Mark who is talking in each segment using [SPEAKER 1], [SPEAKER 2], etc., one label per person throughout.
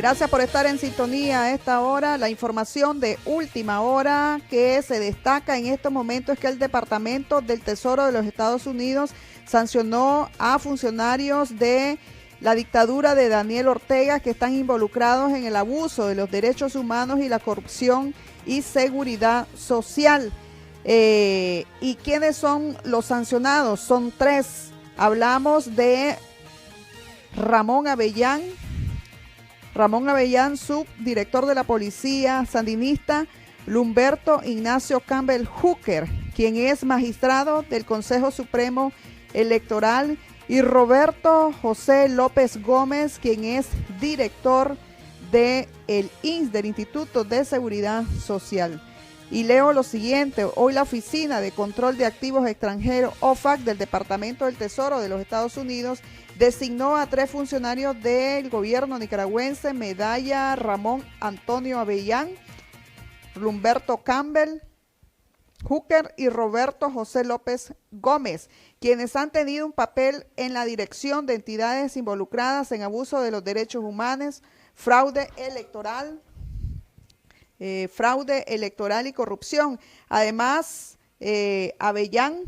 [SPEAKER 1] Gracias por estar en sintonía a esta hora. La información de última hora que se destaca en estos momentos es que el Departamento del Tesoro de los Estados Unidos sancionó a funcionarios de la dictadura de Daniel Ortega que están involucrados en el abuso de los derechos humanos y la corrupción y seguridad social. ¿Y quiénes son los sancionados? Son 3. Hablamos de Ramón Avellán, subdirector de la policía sandinista, Lumberto Ignacio Campbell Hooker, quien es magistrado del Consejo Supremo Electoral, y Roberto José López Gómez, quien es director del INS, del Instituto de Seguridad Social. Y leo lo siguiente: hoy la Oficina de Control de Activos Extranjeros, OFAC, del Departamento del Tesoro de los Estados Unidos, designó a 3 funcionarios del gobierno nicaragüense: Medalla Ramón Antonio Avellán, Lumberto Campbell Hooker y Roberto José López Gómez, quienes han tenido un papel en la dirección de entidades involucradas en abuso de los derechos humanos, fraude electoral y corrupción. Además, Avellán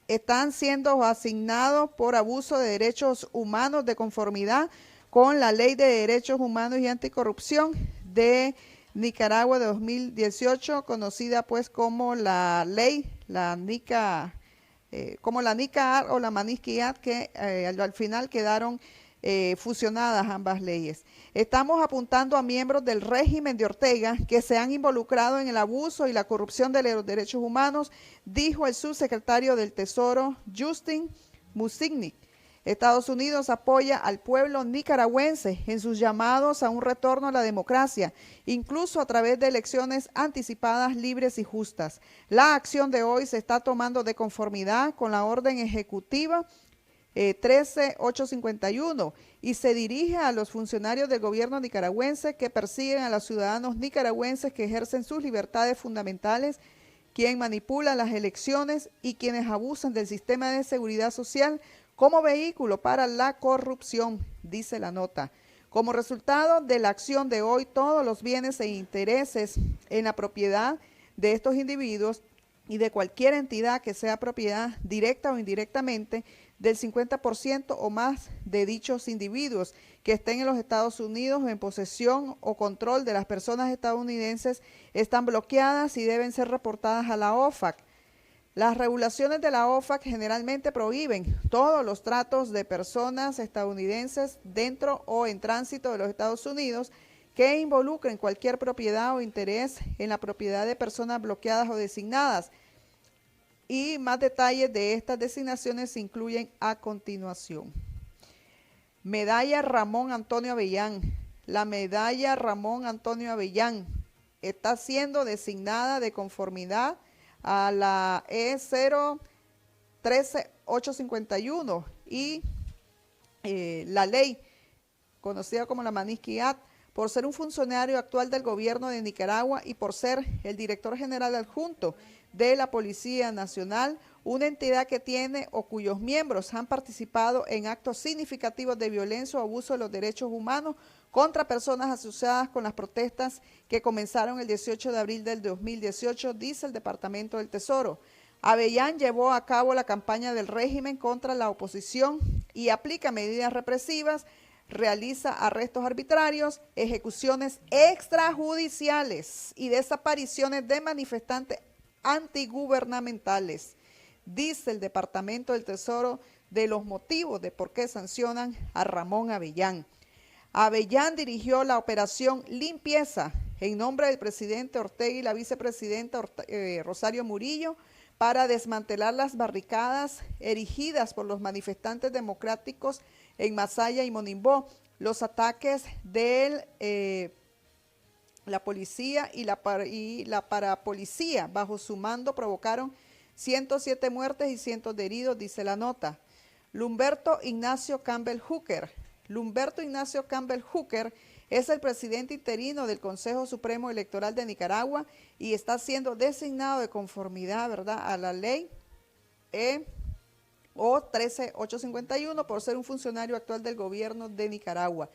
[SPEAKER 1] están siendo asignados por abuso de derechos humanos de conformidad con la Ley de Derechos Humanos y Anticorrupción de Nicaragua de 2018, conocida pues como la ley, como la NICA o la Manisky Act, que al final quedaron fusionadas ambas leyes. Estamos apuntando a miembros del régimen de Ortega que se han involucrado en el abuso y la corrupción de los derechos humanos, dijo el subsecretario del Tesoro, Justin Musigny. Estados Unidos apoya al pueblo nicaragüense en sus llamados a un retorno a la democracia, incluso a través de elecciones anticipadas, libres y justas. La acción de hoy se está tomando de conformidad con la orden ejecutiva 13851 y se dirige a los funcionarios del gobierno nicaragüense que persiguen a los ciudadanos nicaragüenses que ejercen sus libertades fundamentales, quien manipula las elecciones y quienes abusan del sistema de seguridad social como vehículo para la corrupción, dice la nota. Como resultado de la acción de hoy, todos los bienes e intereses en la propiedad de estos individuos y de cualquier entidad que sea propiedad directa o indirectamente del 50% o más de dichos individuos que estén en los Estados Unidos en posesión o control de las personas estadounidenses están bloqueadas y deben ser reportadas a la OFAC. Las regulaciones de la OFAC generalmente prohíben todos los tratos de personas estadounidenses dentro o en tránsito de los Estados Unidos que involucren cualquier propiedad o interés en la propiedad de personas bloqueadas o designadas. Y más detalles de estas designaciones se incluyen a continuación. Medalla Ramón Antonio Avellán. La medalla Ramón Antonio Avellán está siendo designada de conformidad a la E013851 y la ley conocida como la Manisky Act, por ser un funcionario actual del gobierno de Nicaragua y por ser el director general adjunto de la Policía Nacional, una entidad que tiene o cuyos miembros han participado en actos significativos de violencia o abuso de los derechos humanos contra personas asociadas con las protestas que comenzaron el 18 de abril del 2018, dice el Departamento del Tesoro. Avellán llevó a cabo la campaña del régimen contra la oposición y aplica medidas represivas, realiza arrestos arbitrarios, ejecuciones extrajudiciales y desapariciones de manifestantes antigubernamentales, dice el Departamento del Tesoro de los motivos de por qué sancionan a Ramón Avellán. Avellán dirigió la operación Limpieza en nombre del presidente Ortega y la vicepresidenta Rosario Murillo para desmantelar las barricadas erigidas por los manifestantes democráticos en Masaya y Monimbó. Los ataques de la policía y la parapolicía bajo su mando provocaron 107 muertes y cientos de heridos, dice la nota. Lumberto Ignacio Campbell Hooker. Lumberto Ignacio Campbell Hooker es el presidente interino del Consejo Supremo Electoral de Nicaragua y está siendo designado de conformidad, ¿verdad?, a la ley O 13851 por ser un funcionario actual del gobierno de Nicaragua.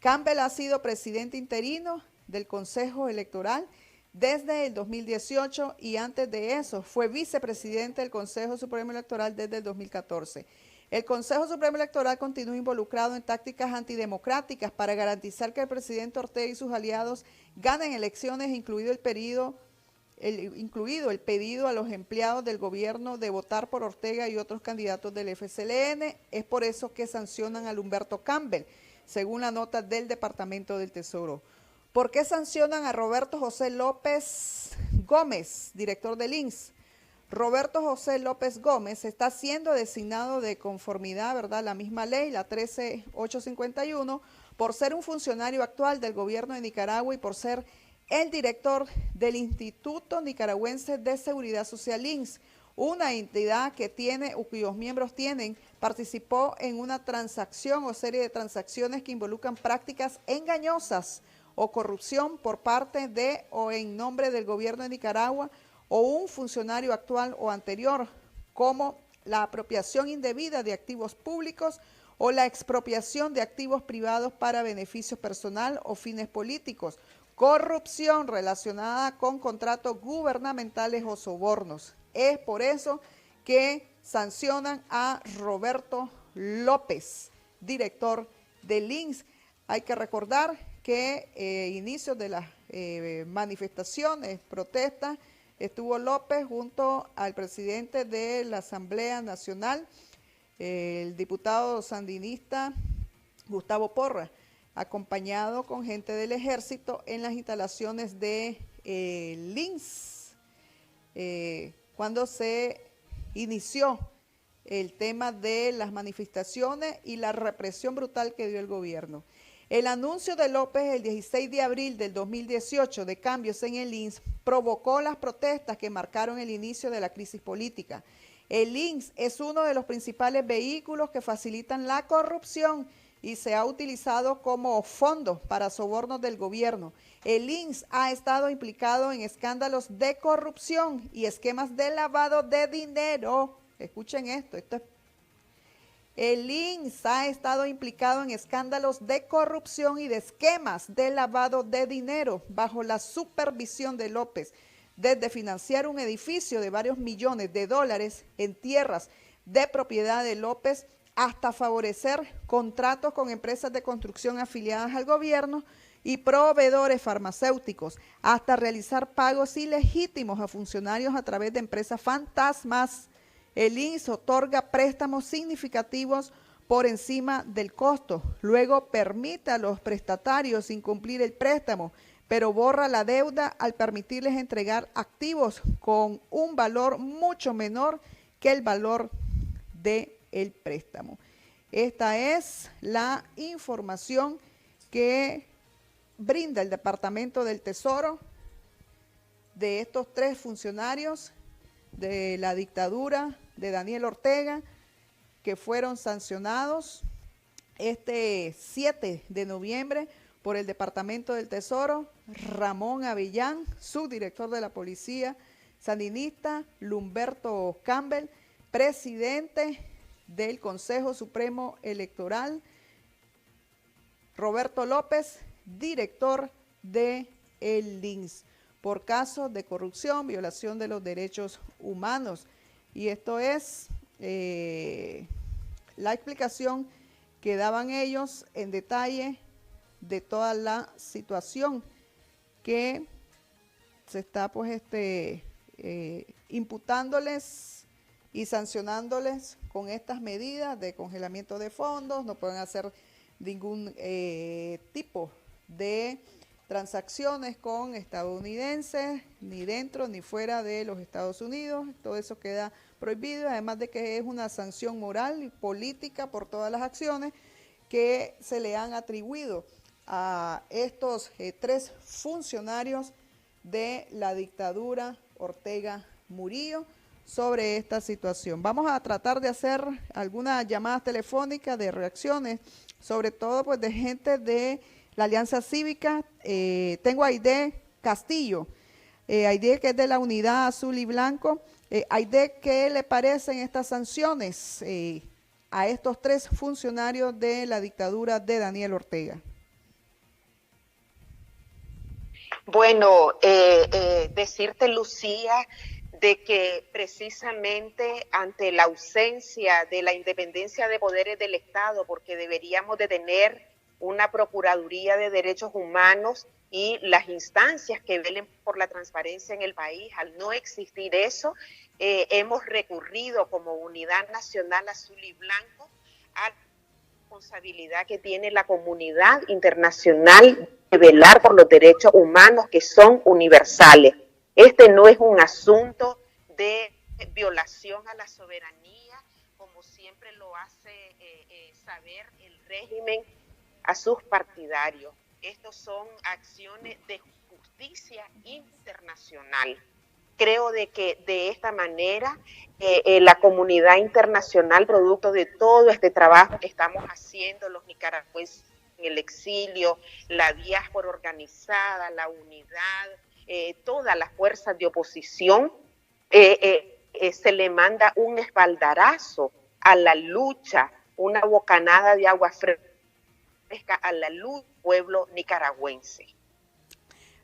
[SPEAKER 1] Campbell ha sido presidente interino del Consejo Electoral desde el 2018 y antes de eso fue vicepresidente del Consejo Supremo Electoral desde el 2014. El Consejo Supremo Electoral continúa involucrado en tácticas antidemocráticas para garantizar que el presidente Ortega y sus aliados ganen elecciones, incluido el pedido a los empleados del gobierno de votar por Ortega y otros candidatos del FCLN. Es por eso que sancionan a Humberto Campbell, según la nota del Departamento del Tesoro. ¿Por qué sancionan a Roberto José López Gómez, director del INS? Roberto José López Gómez está siendo designado de conformidad, ¿verdad?, la misma ley, la 13851, por ser un funcionario actual del gobierno de Nicaragua y por ser el director del Instituto Nicaragüense de Seguridad Social, INS, una entidad que tiene o cuyos miembros participó en una transacción o serie de transacciones que involucran prácticas engañosas o corrupción por parte de o en nombre del gobierno de Nicaragua o un funcionario actual o anterior, como la apropiación indebida de activos públicos o la expropiación de activos privados para beneficio personal o fines políticos, corrupción relacionada con contratos gubernamentales o sobornos. Es por eso que sancionan a Roberto López, director del INS. Hay que recordar que inicios de las manifestaciones, protestas, estuvo López junto al presidente de la Asamblea Nacional, el diputado sandinista Gustavo Porras, acompañado con gente del ejército en las instalaciones de INS, cuando se inició el tema de las manifestaciones y la represión brutal que dio el gobierno. El anuncio de López el 16 de abril del 2018 de cambios en el INS provocó las protestas que marcaron el inicio de la crisis política. El INS es uno de los principales vehículos que facilitan la corrupción y se ha utilizado como fondo para sobornos del gobierno. El INS ha estado implicado en escándalos de corrupción y esquemas de lavado de dinero. Escuchen esto es el INS ha estado implicado en escándalos de corrupción y de esquemas de lavado de dinero bajo la supervisión de López, desde financiar un edificio de varios millones de dólares en tierras de propiedad de López hasta favorecer contratos con empresas de construcción afiliadas al gobierno y proveedores farmacéuticos, hasta realizar pagos ilegítimos a funcionarios a través de empresas fantasmas. El INS otorga préstamos significativos por encima del costo. Luego permite a los prestatarios incumplir el préstamo, pero borra la deuda al permitirles entregar activos con un valor mucho menor que el valor del préstamo. Esta es la información que brinda el Departamento del Tesoro de estos tres funcionarios de la dictadura de Daniel Ortega, que fueron sancionados este 7 de noviembre por el Departamento del Tesoro. Ramón Avellán, subdirector de la Policía Sandinista, Humberto Campbell, presidente del Consejo Supremo Electoral, Roberto López, director de el INS, por casos de corrupción, violación de los derechos humanos. Y esto es la explicación que daban ellos en detalle de toda la situación que se está imputándoles y sancionándoles con estas medidas de congelamiento de fondos. No pueden hacer ningún tipo de transacciones con estadounidenses, ni dentro ni fuera de los Estados Unidos. Todo eso queda prohibido, además de que es una sanción moral y política por todas las acciones que se le han atribuido a estos tres funcionarios de la dictadura Ortega Murillo sobre esta situación. Vamos a tratar de hacer algunas llamadas telefónicas de reacciones, sobre todo pues de gente de la Alianza Cívica. Tengo a Aide Castillo, Aide, que es de la Unidad Azul y Blanco. Aide, ¿qué le parecen estas sanciones a estos tres funcionarios de la dictadura de Daniel Ortega?
[SPEAKER 2] Bueno, decirte, Lucía, de que precisamente ante la ausencia de la independencia de poderes del Estado, porque deberíamos de tener una Procuraduría de Derechos Humanos y las instancias que velen por la transparencia en el país, al no existir eso, hemos recurrido como Unidad Nacional Azul y Blanco a responsabilidad que tiene la comunidad internacional de velar por los derechos humanos que son universales. Este no es un asunto de violación a la soberanía, como siempre lo hace saber el régimen a sus partidarios. Estos son acciones de justicia internacional. Creo de que de esta manera la comunidad internacional, producto de todo este trabajo que estamos haciendo los nicaragüenses en el exilio, la diáspora organizada, la unidad, todas las fuerzas de oposición, se le manda un espaldarazo a la lucha, una bocanada de agua fresca a la lucha del pueblo nicaragüense.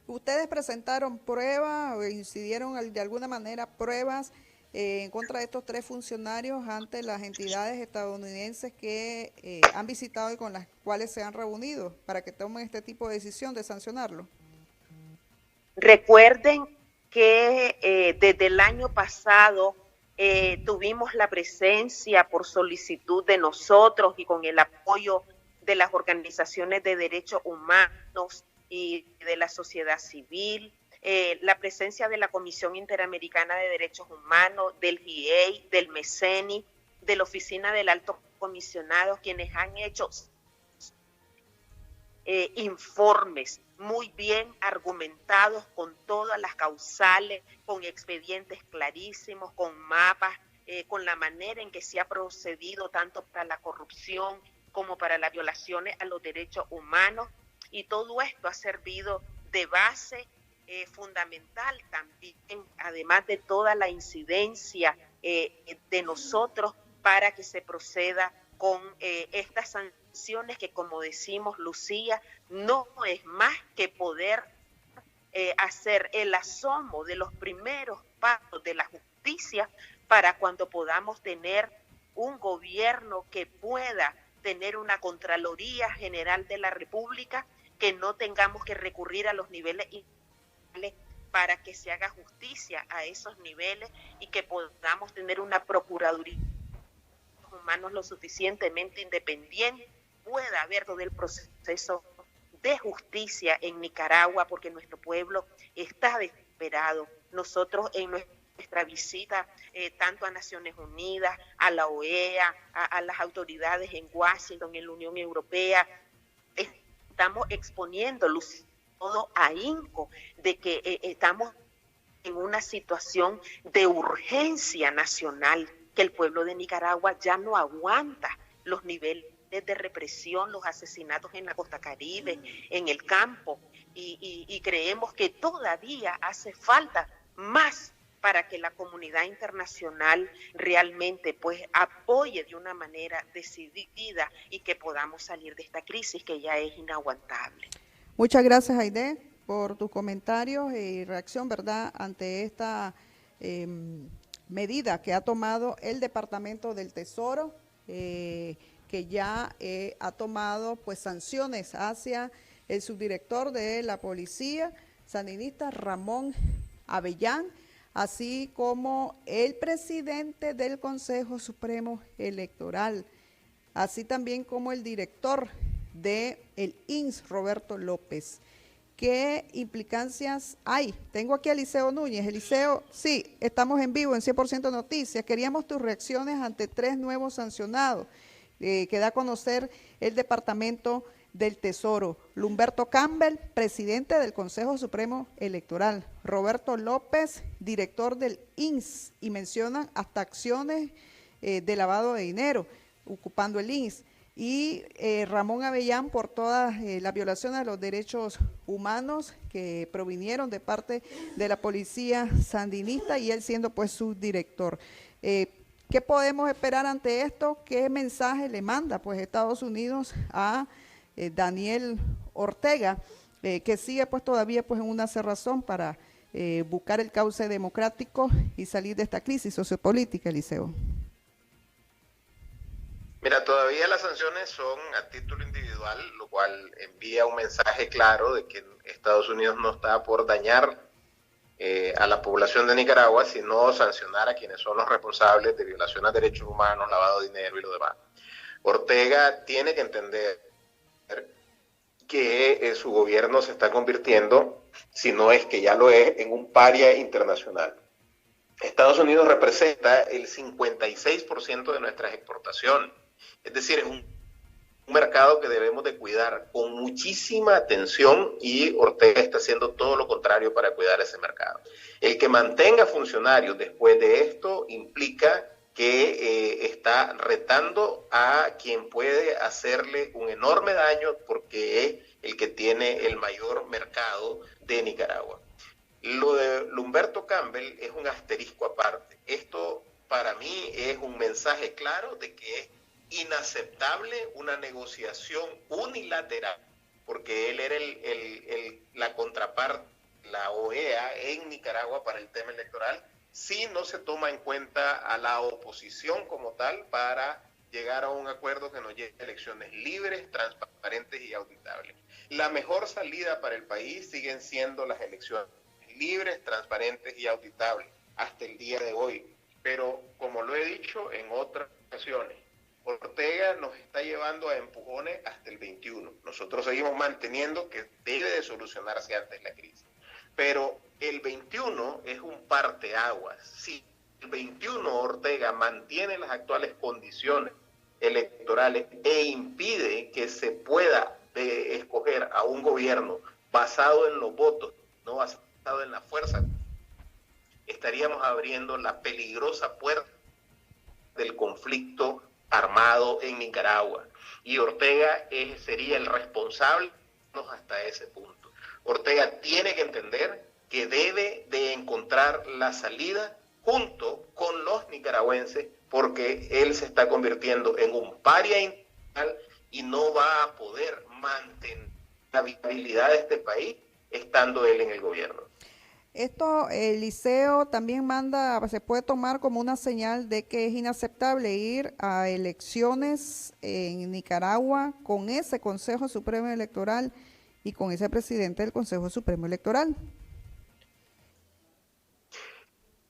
[SPEAKER 1] ¿Ustedes presentaron pruebas o incidieron de alguna manera pruebas en contra de estos 3 funcionarios ante las entidades estadounidenses que han visitado y con las cuales se han reunido para que tomen este tipo de decisión de sancionarlo?
[SPEAKER 2] Recuerden que desde el año pasado tuvimos la presencia por solicitud de nosotros y con el apoyo de las organizaciones de derechos humanos y de la sociedad civil, la presencia de la Comisión Interamericana de Derechos Humanos, del GIEI, del MECENI, de la Oficina del Alto Comisionado, quienes han hecho informes muy bien argumentados con todas las causales, con expedientes clarísimos, con mapas, con la manera en que se ha procedido tanto para la corrupción como para las violaciones a los derechos humanos, y todo esto ha servido de base fundamental también, además de toda la incidencia de nosotros para que se proceda con estas sanciones que, como decimos, Lucía, no es más que poder hacer el asomo de los primeros pasos de la justicia para cuando podamos tener un gobierno que pueda tener una Contraloría General de la República, que no tengamos que recurrir a los niveles para que se haga justicia a esos niveles y que podamos tener una Procuraduría humanos lo suficientemente independiente, pueda haber todo el proceso de justicia en Nicaragua, porque nuestro pueblo está desesperado. Nosotros en nuestra visita tanto a Naciones Unidas, a la OEA, a las autoridades en Washington, en la Unión Europea, estamos exponiendo todo ahínco de que estamos en una situación de urgencia nacional, que el pueblo de Nicaragua ya no aguanta los niveles de represión, los asesinatos en la costa Caribe, en el campo, y creemos que todavía hace falta más para que la comunidad internacional realmente pues apoye de una manera decidida y que podamos salir de esta crisis que ya es inaguantable.
[SPEAKER 1] Muchas gracias, Aide, por tus comentarios y reacción, ¿verdad?, ante esta medida que ha tomado el Departamento del Tesoro, que ya ha tomado pues sanciones hacia el subdirector de la policía sandinista, Ramón Avellán, así como el presidente del Consejo Supremo Electoral, así también como el director del INS, Roberto López. ¿Qué implicancias hay? Tengo aquí a Eliseo Núñez. Eliseo, sí, estamos en vivo en 100% Noticias. Queríamos tus reacciones ante 3 nuevos sancionados que da a conocer el Departamento del Tesoro. Lumberto Campbell, presidente del Consejo Supremo Electoral. Roberto López, director del INS, y mencionan hasta acciones de lavado de dinero, ocupando el INS. Y Ramón Avellán por todas las violaciones a los derechos humanos que provinieron de parte de la policía sandinista, y él siendo pues su director. ¿Qué podemos esperar ante esto? ¿Qué mensaje le manda pues Estados Unidos a Daniel Ortega, que sigue pues todavía pues en una cerrazón para buscar el cauce democrático y salir de esta crisis sociopolítica, Eliseo?
[SPEAKER 3] Mira, todavía las sanciones son a título individual, lo cual envía un mensaje claro de que Estados Unidos no está por dañar a la población de Nicaragua, sino sancionar a quienes son los responsables de violación a derechos humanos, lavado de dinero y lo demás. Ortega tiene que entender que su gobierno se está convirtiendo, si no es que ya lo es, en un paria internacional. Estados Unidos representa el 56% de nuestras exportaciones. Es decir, es un mercado que debemos de cuidar con muchísima atención y Ortega está haciendo todo lo contrario para cuidar ese mercado. El que mantenga funcionarios después de esto implica que está retando a quien puede hacerle un enorme daño porque es el que tiene el mayor mercado de Nicaragua. Lo de Humberto Campbell es un asterisco aparte. Esto para mí es un mensaje claro de que es inaceptable una negociación unilateral, porque él era la contraparte, la OEA en Nicaragua para el tema electoral, si no se toma en cuenta a la oposición como tal para llegar a un acuerdo que nos lleve a elecciones libres, transparentes y auditables. La mejor salida para el país siguen siendo las elecciones libres, transparentes y auditables hasta el día de hoy. Pero como lo he dicho en otras ocasiones, Ortega nos está llevando a empujones hasta el 21. Nosotros seguimos manteniendo que debe de solucionarse antes la crisis. Pero el 21 es un parteaguas. Si el 21 Ortega mantiene las actuales condiciones electorales e impide que se pueda escoger a un gobierno basado en los votos, no basado en la fuerza, estaríamos abriendo la peligrosa puerta del conflicto armado en Nicaragua. Y Ortega sería el responsable hasta ese punto. Ortega tiene que entender que debe de encontrar la salida junto con los nicaragüenses porque él se está convirtiendo en un paria internacional y no va a poder mantener la viabilidad de este país estando él en el gobierno.
[SPEAKER 1] Esto, Eliseo, también se puede tomar como una señal de que es inaceptable ir a elecciones en Nicaragua con ese Consejo Supremo Electoral y con ese presidente del Consejo Supremo Electoral.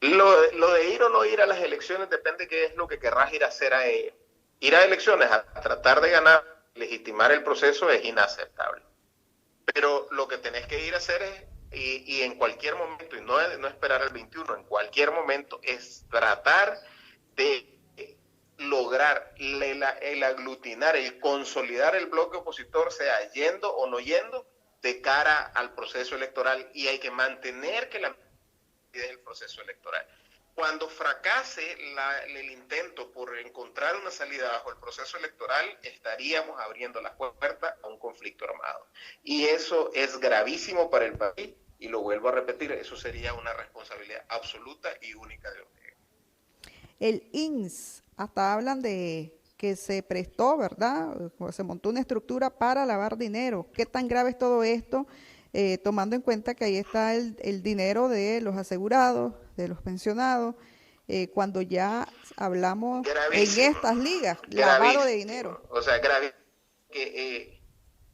[SPEAKER 3] Lo de ir o no ir a las elecciones depende de qué es lo que querrás ir a hacer a ellas. Ir a elecciones a tratar de ganar, legitimar el proceso es inaceptable. Pero lo que tenés que ir a hacer es y en cualquier momento, y no esperar al 21, en cualquier momento es tratar de lograr el aglutinar, el consolidar el bloque opositor, sea yendo o no yendo, de cara al proceso electoral, y hay que mantener que la es el proceso electoral. Cuando fracase el intento por encontrar una salida bajo el proceso electoral, estaríamos abriendo la puerta a un conflicto armado. Y eso es gravísimo para el país, y lo vuelvo a repetir, eso sería una responsabilidad absoluta y única de Ortega.
[SPEAKER 1] El INS, hasta hablan de que se prestó, ¿verdad? Se montó una estructura para lavar dinero. ¿Qué tan grave es todo esto? Tomando en cuenta que ahí está el dinero de los asegurados, de los pensionados, cuando ya hablamos gravísimo, en estas ligas, lavado de dinero.
[SPEAKER 3] O sea,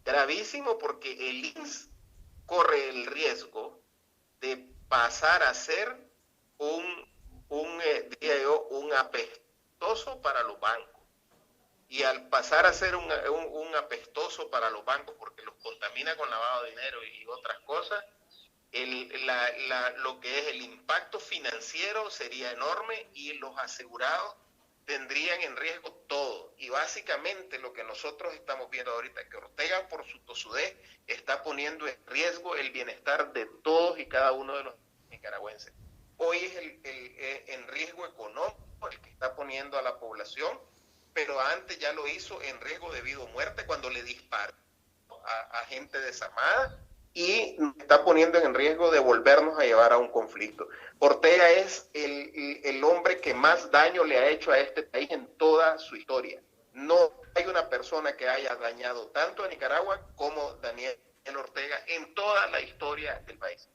[SPEAKER 3] gravísimo porque el INS corre el riesgo de pasar a ser un apestoso para los bancos. Y al pasar a ser un apestoso para los bancos porque los contamina con lavado de dinero y otras cosas, lo que es el impacto financiero sería enorme y los asegurados tendrían en riesgo todo. Y básicamente lo que nosotros estamos viendo ahorita, que Ortega por su tosudez está poniendo en riesgo el bienestar de todos y cada uno de los nicaragüenses. Hoy es en riesgo económico el que está poniendo a la población, pero antes ya lo hizo en riesgo de vida o muerte cuando le disparó a gente desarmada y está poniendo en riesgo de volvernos a llevar a un conflicto. Ortega es el hombre que más daño le ha hecho a este país en toda su historia. No hay una persona que haya dañado tanto a Nicaragua como Daniel Ortega en toda la historia del país.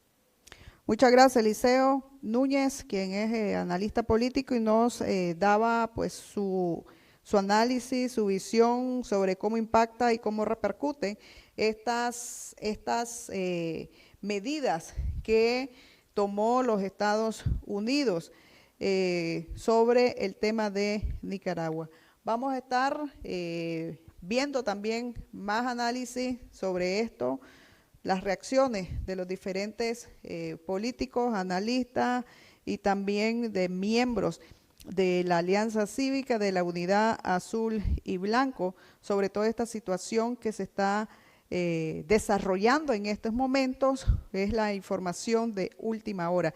[SPEAKER 1] Muchas gracias, Eliseo Núñez, quien es analista político y nos daba pues su análisis, su visión sobre cómo impacta y cómo repercuten estas medidas que tomó los Estados Unidos sobre el tema de Nicaragua. Vamos a estar viendo también más análisis sobre esto, las reacciones de los diferentes políticos, analistas y también de miembros de la Alianza Cívica de la Unidad Azul y Blanco sobre toda esta situación que se está desarrollando en estos momentos. Es la información de última hora.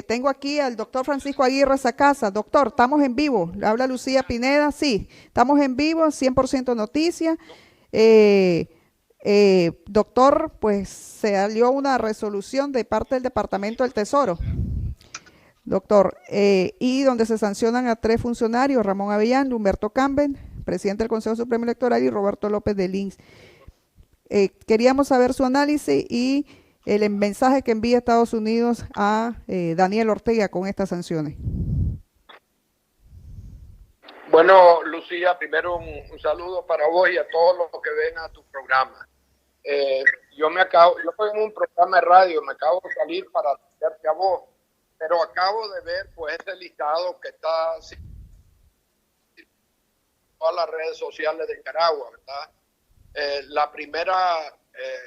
[SPEAKER 1] Tengo aquí al doctor Francisco Aguirre Sacasa. Doctor, estamos en vivo. Le habla Lucía Pineda. Sí, estamos en vivo, 100% noticias. Doctor, pues se salió una resolución de parte del Departamento del Tesoro, doctor, y donde se sancionan a 3 funcionarios, Ramón Avellán, Humberto Campbell, presidente del Consejo Supremo Electoral, y Roberto López de Lins. Queríamos saber su análisis y el mensaje que envía Estados Unidos a Daniel Ortega con estas sanciones.
[SPEAKER 4] Bueno, Lucía, primero un saludo para vos y a todos los que ven a tu programa. Yo estoy en un programa de radio, me acabo de salir para atenderte a vos, pero acabo de ver pues este listado que está en todas las redes sociales de Nicaragua, ¿verdad?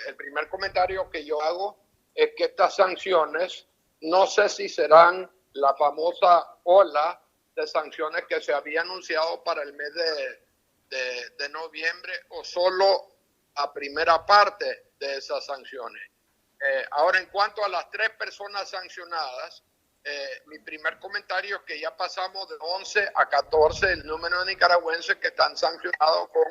[SPEAKER 4] El primer comentario que yo hago es que estas sanciones no sé si serán la famosa ola de sanciones que se había anunciado para el mes de noviembre o solo a primera parte de esas sanciones. Ahora, en cuanto a las 3 personas sancionadas, mi primer comentario es que ya pasamos de 11 a 14 el número de nicaragüenses que están sancionados con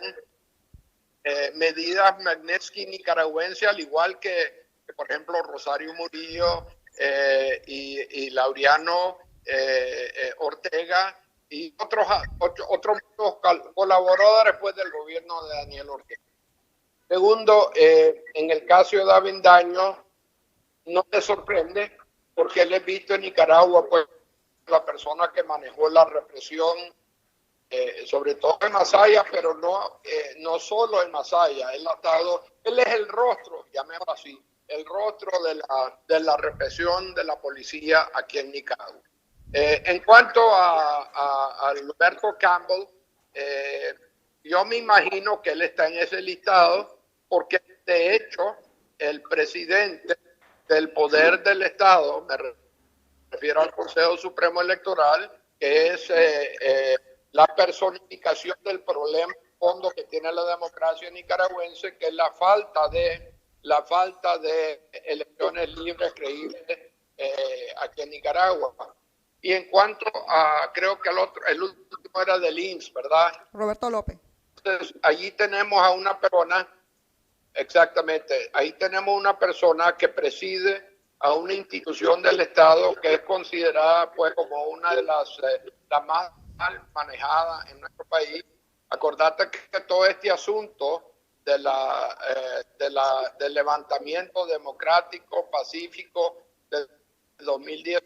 [SPEAKER 4] medidas Magnitsky nicaragüense, al igual que, por ejemplo, Rosario Murillo y Laureano Ortega y otros colaboradores después del gobierno de Daniel Ortega. Segundo, en el caso de Avendaño, no me sorprende porque él es visto en Nicaragua pues la persona que manejó la represión, sobre todo en Masaya, pero no solo en Masaya. Él es el rostro, llamémoslo así, el rostro de la represión de la policía aquí en Nicaragua. En cuanto a Humberto Campbell, yo me imagino que él está en ese listado porque de hecho el presidente del poder del Estado, me refiero al Consejo Supremo Electoral, que es la personificación del problema de fondo que tiene la democracia nicaragüense, que es la falta de elecciones libres, creíbles aquí en Nicaragua. Y en cuanto a, creo que el último era del INS, ¿verdad?
[SPEAKER 1] Roberto López.
[SPEAKER 4] Entonces, allí tenemos a una persona, exactamente, ahí tenemos una persona que preside a una institución del Estado que es considerada pues como una de las más mal manejadas en nuestro país. Acordate que todo este asunto del levantamiento democrático, pacífico del 2018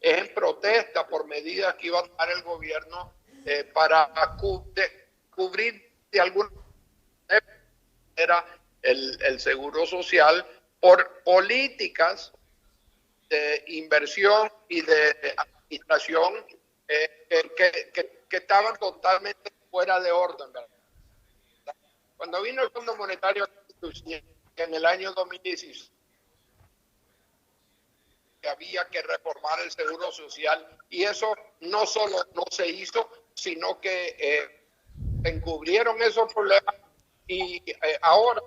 [SPEAKER 4] es en protesta por medidas que iba a tomar el gobierno para cubrir de alguna manera el seguro social por políticas de inversión y de administración que estaban totalmente fuera de orden, ¿verdad? Cuando vino el Fondo Monetario en el año 2016, que había que reformar el seguro social, y eso no solo no se hizo, sino que encubrieron esos problemas, y ahora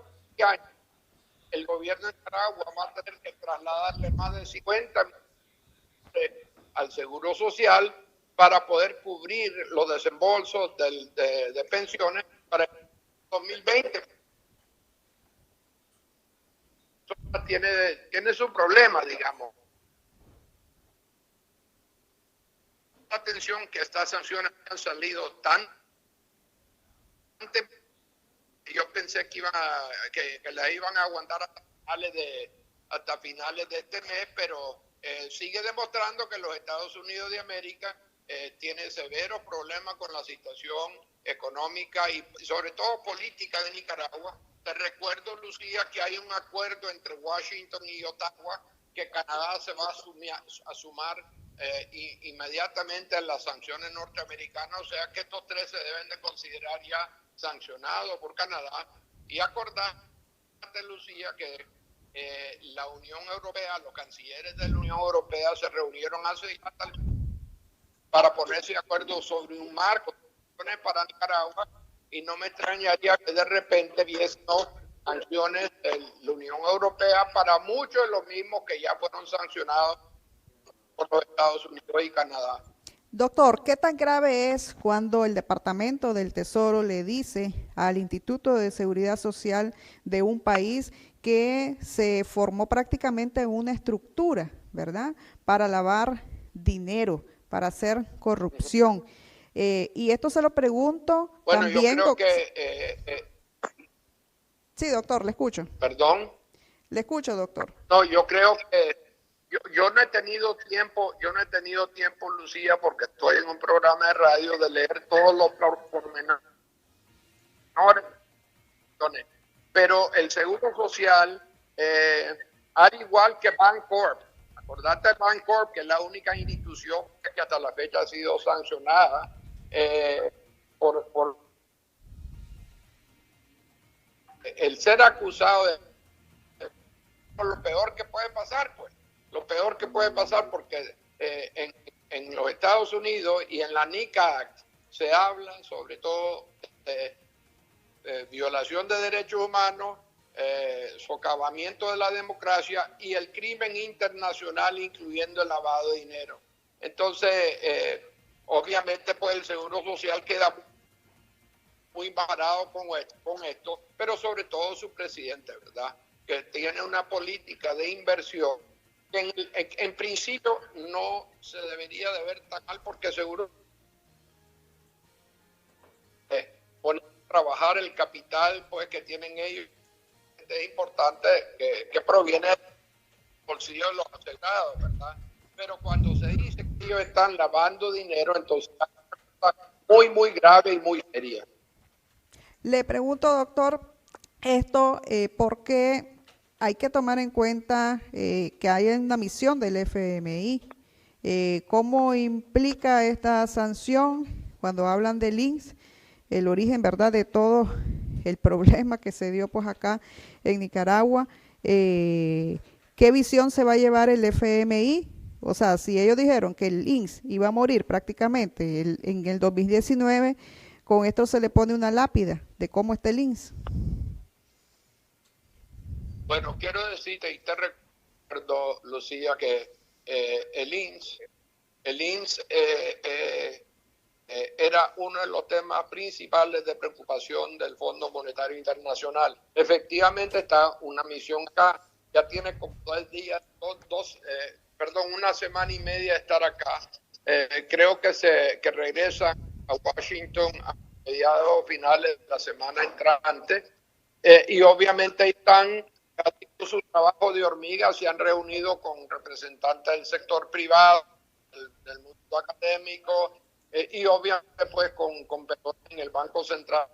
[SPEAKER 4] el gobierno de Nicaragua va a tener que trasladarle más de 50 millones al seguro social para poder cubrir los desembolsos de pensiones para el 2020. Tiene su problema, digamos. La atención que estas sanciones han salido tan yo pensé que que la iban a aguantar hasta finales de este mes, pero sigue demostrando que los Estados Unidos de América tiene severos problemas con la situación económica y sobre todo política de Nicaragua. Te recuerdo, Lucía, que hay un acuerdo entre Washington y Ottawa que Canadá se va a sumar inmediatamente a las sanciones norteamericanas, o sea que estos tres se deben de considerar ya sancionados por Canadá. Y acordate, Lucía, que la Unión Europea, los cancilleres de la Unión Europea se reunieron hace días para ponerse de acuerdo sobre un marco para Nicaragua, y no me extrañaría que de repente viesen sanciones de la Unión Europea para muchos de los mismos que ya fueron sancionados por los Estados Unidos y Canadá.
[SPEAKER 1] Doctor, ¿qué tan grave es cuando el Departamento del Tesoro le dice al Instituto de Seguridad Social de un país que se formó prácticamente una estructura, ¿verdad?, para lavar dinero, para hacer corrupción? Y esto se lo pregunto también.
[SPEAKER 4] Yo creo que...
[SPEAKER 1] Sí, doctor, le escucho.
[SPEAKER 4] ¿Perdón?
[SPEAKER 1] Le escucho, doctor.
[SPEAKER 4] No, yo creo que yo no he tenido tiempo, Lucía, porque estoy en un programa de radio, de leer todos los pormenores. Pero el Seguro Social, al igual que Bancorp, acordate de Bancorp, que es la única institución que hasta la fecha ha sido sancionada por el ser acusado de lo peor que puede pasar, pues. Lo peor que puede pasar, porque en los Estados Unidos y en la NICA Act se habla sobre todo de violación de derechos humanos, socavamiento de la democracia y el crimen internacional, incluyendo el lavado de dinero. Entonces, obviamente, pues el Seguro Social queda muy parado con esto, pero sobre todo su presidente, ¿verdad?, que tiene una política de inversión que en principio no se debería de ver tan mal, porque seguro poner a trabajar el capital, pues, que tienen ellos es importante, que proviene del bolsillo de los asegurados, ¿verdad? Pero cuando se dice que ellos están lavando dinero, entonces es muy, muy grave y muy seria.
[SPEAKER 1] Le pregunto, doctor, esto porque hay que tomar en cuenta que hay una misión del FMI. ¿Cómo implica esta sanción cuando hablan del INS? El origen, ¿verdad?, de todo el problema que se dio pues acá en Nicaragua. ¿Qué visión se va a llevar el FMI? O sea, si ellos dijeron que el INS iba a morir prácticamente en el 2019, con esto se le pone una lápida de cómo está el INS.
[SPEAKER 4] Bueno, quiero decirte, y te recuerdo, Lucía, que el INS era uno de los temas principales de preocupación del Fondo Monetario Internacional. Efectivamente está una misión acá, ya tiene como 2 días, una semana y media de estar acá. Creo que regresan a Washington a mediados finales de la semana entrante, y obviamente están haciendo su trabajo de hormiga. Se han reunido con representantes del sector privado, del mundo académico, y obviamente pues con personas en el Banco Central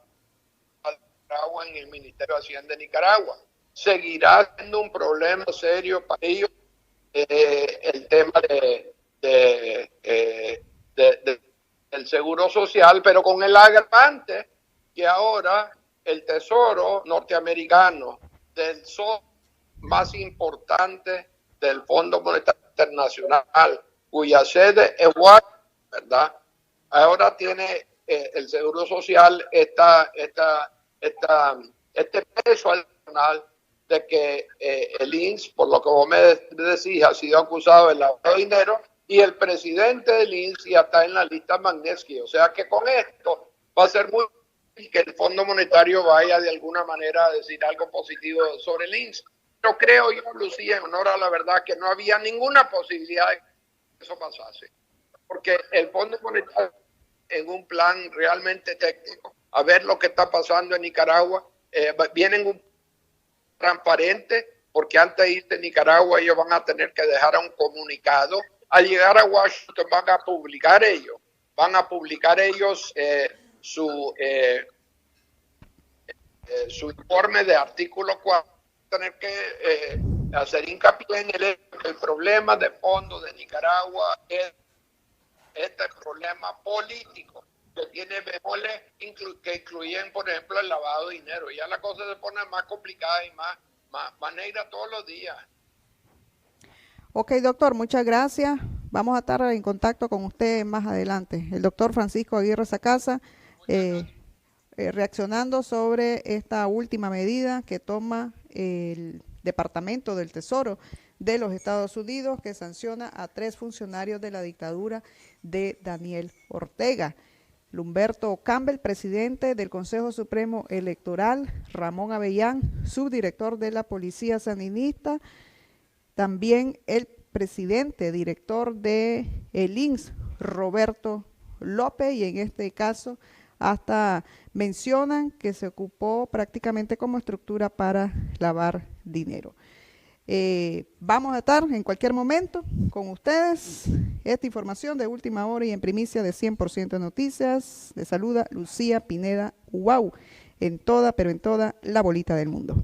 [SPEAKER 4] de Nicaragua, en el Ministerio de Hacienda de Nicaragua. Seguirá siendo un problema serio para ellos el tema del seguro social, pero con el agravante que ahora el Tesoro norteamericano, del socio más importante del Fondo Monetario Internacional, cuya sede es Washington, ¿verdad?, ahora tiene el Seguro Social este peso adicional de que el INS, por lo que vos me decís, ha sido acusado de lavado de dinero, y el presidente del INS ya está en la lista Magnitsky. O sea que con esto va a ser muy difícil que el Fondo Monetario vaya de alguna manera a decir algo positivo sobre el INS. Pero creo yo, Lucía, en honor a la verdad, que no había ninguna posibilidad de que eso pasase, porque el Fondo Monetario, en un plan realmente técnico, a ver lo que está pasando en Nicaragua, vienen un transparente, porque antes de irse a Nicaragua ellos van a tener que dejar un comunicado. Al llegar a Washington van a publicar ellos su informe de artículo 4, tener que hacer hincapié en el problema de fondo de Nicaragua es este problema político que tiene bemoles que incluyen, por ejemplo, el lavado de dinero. Ya la cosa se pone más complicada y más negra todos los días.
[SPEAKER 1] Ok, doctor, muchas gracias. Vamos a estar en contacto con usted más adelante. El doctor Francisco Aguirre Sacasa, reaccionando sobre esta última medida que toma el Departamento del Tesoro de los Estados Unidos, que sanciona a 3 funcionarios de la dictadura de Daniel Ortega. Lumberto Campbell, presidente del Consejo Supremo Electoral; Ramón Avellán, subdirector de la Policía Sandinista; también el presidente, director de el INS, Roberto López, y en este caso hasta mencionan que se ocupó prácticamente como estructura para lavar dinero. Vamos a estar en cualquier momento con ustedes. Esta información de última hora y en primicia de 100% Noticias. Les saluda Lucía Pineda Uau, en toda, pero en toda la bolita del mundo.